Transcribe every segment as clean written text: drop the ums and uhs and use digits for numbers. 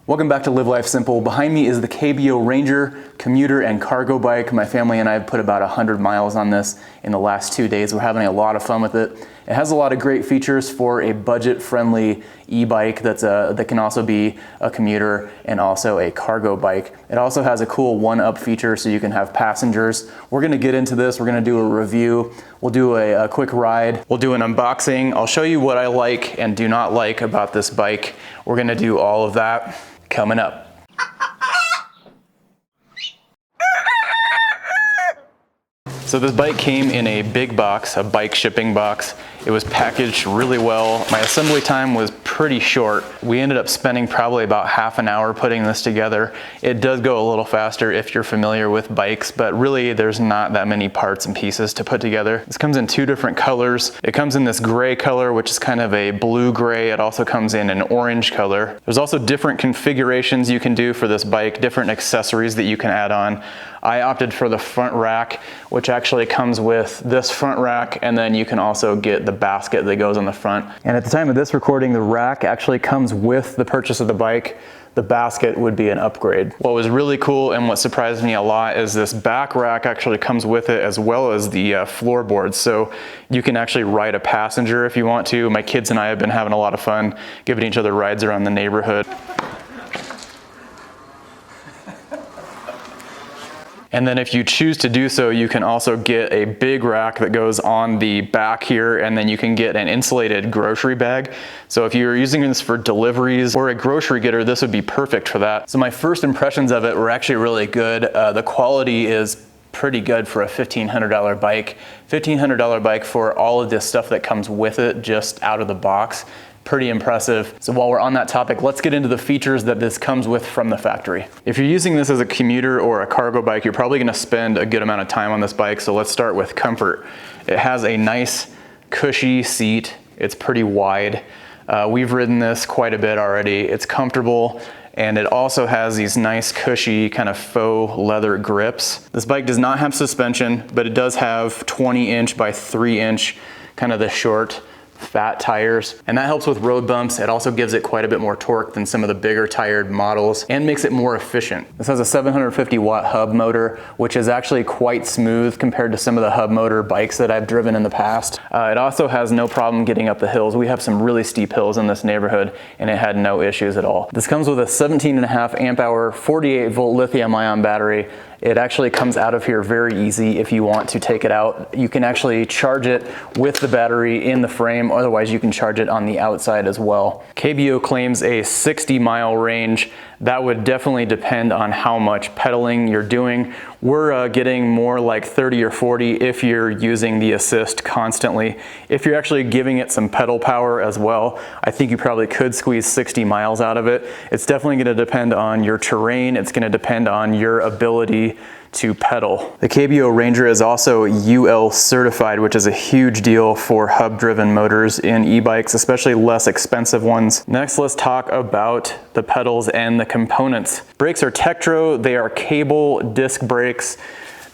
Welcome back to Live Life Simple. Behind me is the KBO Ranger commuter and cargo bike. My family and I have put about 100 miles on this in the last 2 days. We're having a lot of fun with it. It has a lot of great features for a budget-friendly e-bike that can also be a commuter and also a cargo bike. It also has a cool one-up feature so you can have passengers. We're gonna get into this. We're gonna do a review. We'll do a quick ride. We'll do an unboxing. I'll show you what I like and do not like about this bike. We're gonna do all of that coming up. So this bike came in a big box, a bike shipping box. It was packaged really well. My assembly time was pretty short. We ended up spending probably about half an hour putting this together. It does go a little faster if you're familiar with bikes, but really there's not that many parts and pieces to put together. This comes in 2 different colors. It comes in this gray color, which is kind of a blue-gray. It also comes in an orange color. There's also different configurations you can do for this bike, different accessories that you can add on. I opted for the front rack, which actually comes with this front rack, and then you can also get the basket that goes on the front. And at the time of this recording, the rack actually comes with the purchase of the bike. The basket would be an upgrade. What was really cool and what surprised me a lot is this back rack actually comes with it, as well as the floorboards. So you can actually ride a passenger if you want to. My kids and I have been having a lot of fun giving each other rides around the neighborhood. And then if you choose to do so, you can also get a big rack that goes on the back here, and then you can get an insulated grocery bag. So if you're using this for deliveries or a grocery getter, this would be perfect for that. So my first impressions of it were actually really good. The quality is pretty good for a $1,500 bike. $1,500 bike for all of this stuff that comes with it just out of the box. Pretty impressive. So while we're on that topic, let's get into the features that this comes with from the factory. If you're using this as a commuter or a cargo bike, you're probably gonna spend a good amount of time on this bike, so let's start with comfort. It has a nice cushy seat. It's pretty wide. We've ridden this quite a bit already. It's comfortable, and it also has these nice cushy kind of faux leather grips. This bike does not have suspension, but it does have 20-inch by 3-inch, kind of the short, fat tires, and that helps with road bumps. It also gives it quite a bit more torque than some of the bigger tired models and makes it more efficient. This has a 750 watt hub motor, which is actually quite smooth compared to some of the hub motor bikes that I've driven in the past. It also has no problem getting up the hills. We have some really steep hills in this neighborhood, and it had no issues at all. This comes with a 17.5 amp hour, 48 volt lithium ion battery. It actually comes out of here very easy if you want to take it out. You can actually charge it with the battery in the frame, otherwise you can charge it on the outside as well. KBO claims a 60-mile range. That would definitely depend on how much pedaling you're doing. We're getting more like 30 or 40 if you're using the assist constantly. If you're actually giving it some pedal power as well, I think you probably could squeeze 60 miles out of it. It's definitely going to depend on your terrain. It's going to depend on your ability to pedal. The KBO Ranger is also UL certified, which is a huge deal for hub-driven motors in e-bikes, especially less expensive ones. Next, let's talk about the pedals and the components. Brakes are Tektro. They are cable disc brakes.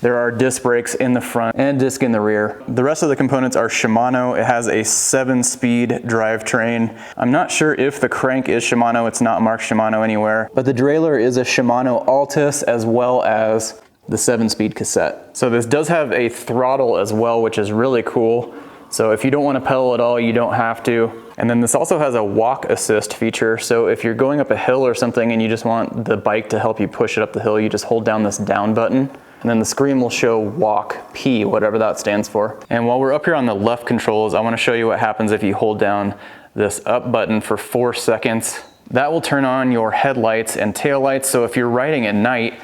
There are disc brakes in the front and disc in the rear. The rest of the components are Shimano. It has a 7-speed drivetrain. I'm not sure if the crank is Shimano. It's not marked Shimano anywhere, but the derailleur is a Shimano Altus, as well as the 7-speed cassette. So this does have a throttle as well, which is really cool. So if you don't want to pedal at all, you don't have to. And then this also has a walk assist feature. So if you're going up a hill or something and you just want the bike to help you push it up the hill, you just hold down this down button, and then the screen will show walk, P, whatever that stands for. And while we're up here on the left controls, I want to show you what happens if you hold down this up button for 4 seconds. That will turn on your headlights and taillights. So if you're riding at night,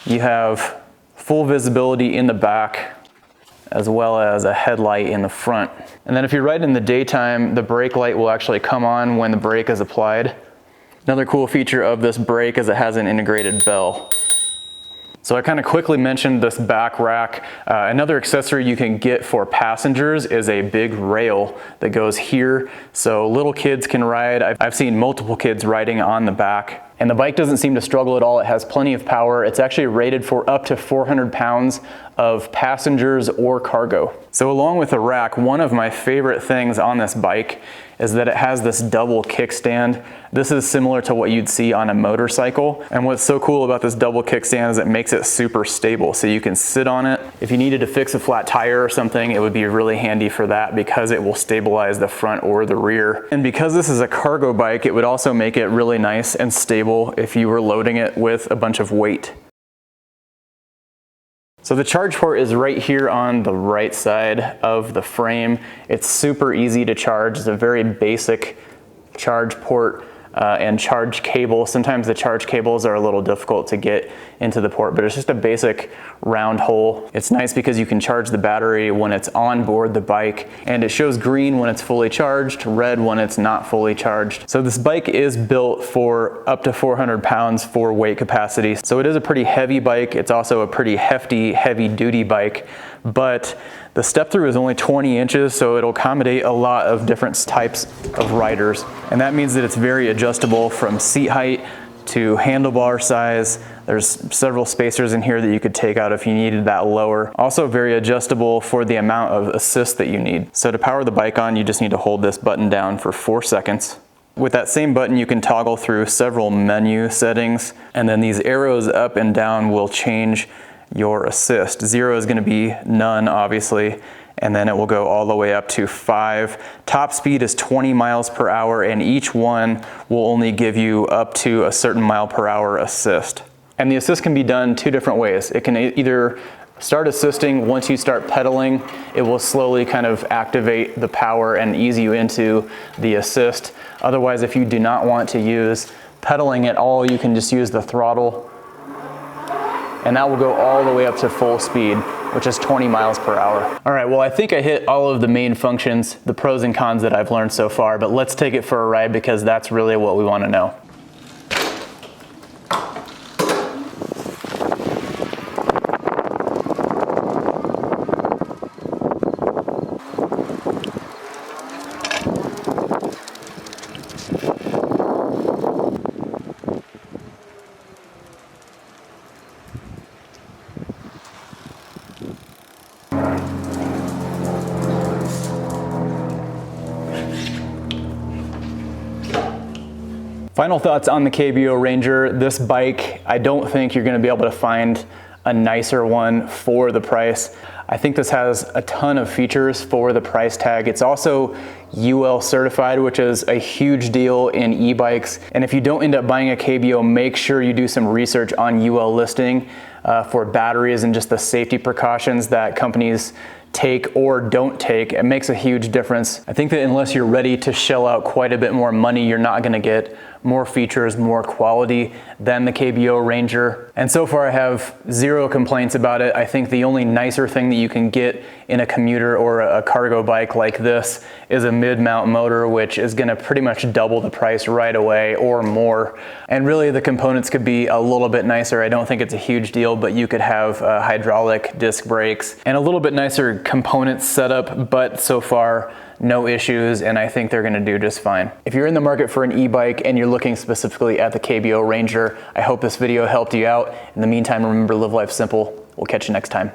you have full visibility in the back, as well as a headlight in the front. And then if you're riding in the daytime, the brake light will actually come on when the brake is applied. Another cool feature of this brake is it has an integrated bell. So I kind of quickly mentioned this back rack. Another accessory you can get for passengers is a big rail that goes here, so little kids can ride. I've seen multiple kids riding on the back. And the bike doesn't seem to struggle at all. It has plenty of power. It's actually rated for up to 400 pounds of passengers or cargo. So along with the rack, one of my favorite things on this bike is that it has this double kickstand. This is similar to what you'd see on a motorcycle. And what's so cool about this double kickstand is it makes it super stable. So you can sit on it. If you needed to fix a flat tire or something, it would be really handy for that because it will stabilize the front or the rear. And because this is a cargo bike, it would also make it really nice and stable if you were loading it with a bunch of weight. So the charge port is right here on the right side of the frame. It's super easy to charge. It's a very basic charge port and charge cable. Sometimes the charge cables are a little difficult to get into the port, but it's just a basic round hole. It's nice because you can charge the battery when it's on board the bike, and it shows green when it's fully charged, red when it's not fully charged. So this bike is built for up to 400 pounds for weight capacity. So it is a pretty heavy bike. It's also a pretty hefty, heavy duty bike, but the step through is only 20 inches, so it'll accommodate a lot of different types of riders. And that means that it's very adjustable from seat height to handlebar size. There's several spacers in here that you could take out if you needed that lower. Also very adjustable for the amount of assist that you need. So to power the bike on, you just need to hold this button down for 4 seconds. With that same button, you can toggle through several menu settings, and then these arrows up and down will change your assist. 0 is going to be none, obviously, and then it will go all the way up to 5. Top speed is 20 miles per hour, and each one will only give you up to a certain mile per hour assist. And the assist can be done 2 different ways. It can either start assisting once you start pedaling. It will slowly kind of activate the power and ease you into the assist. Otherwise, if you do not want to use pedaling at all, you can just use the throttle, and that will go all the way up to full speed, which is 20 miles per hour. All right, well, I think I hit all of the main functions, the pros and cons that I've learned so far, but let's take it for a ride because that's really what we want to know. Final thoughts on the KBO Ranger. This bike, I don't think you're gonna be able to find a nicer one for the price. I think this has a ton of features for the price tag. It's also UL certified, which is a huge deal in e-bikes. And if you don't end up buying a KBO, make sure you do some research on UL listing for batteries and just the safety precautions that companies take or don't take. It makes a huge difference. I think that unless you're ready to shell out quite a bit more money, you're not gonna get more features, more quality than the KBO Ranger. And so far I have 0 complaints about it. I think the only nicer thing that you can get in a commuter or a cargo bike like this is a mid-mount motor, which is gonna pretty much double the price right away or more. And really the components could be a little bit nicer. I don't think it's a huge deal, but you could have hydraulic disc brakes and a little bit nicer component setup, but so far no issues, and I think they're gonna do just fine. If you're in the market for an e-bike and you're looking specifically at the KBO Ranger, I hope this video helped you out. In the meantime, remember, live life simple. We'll catch you next time.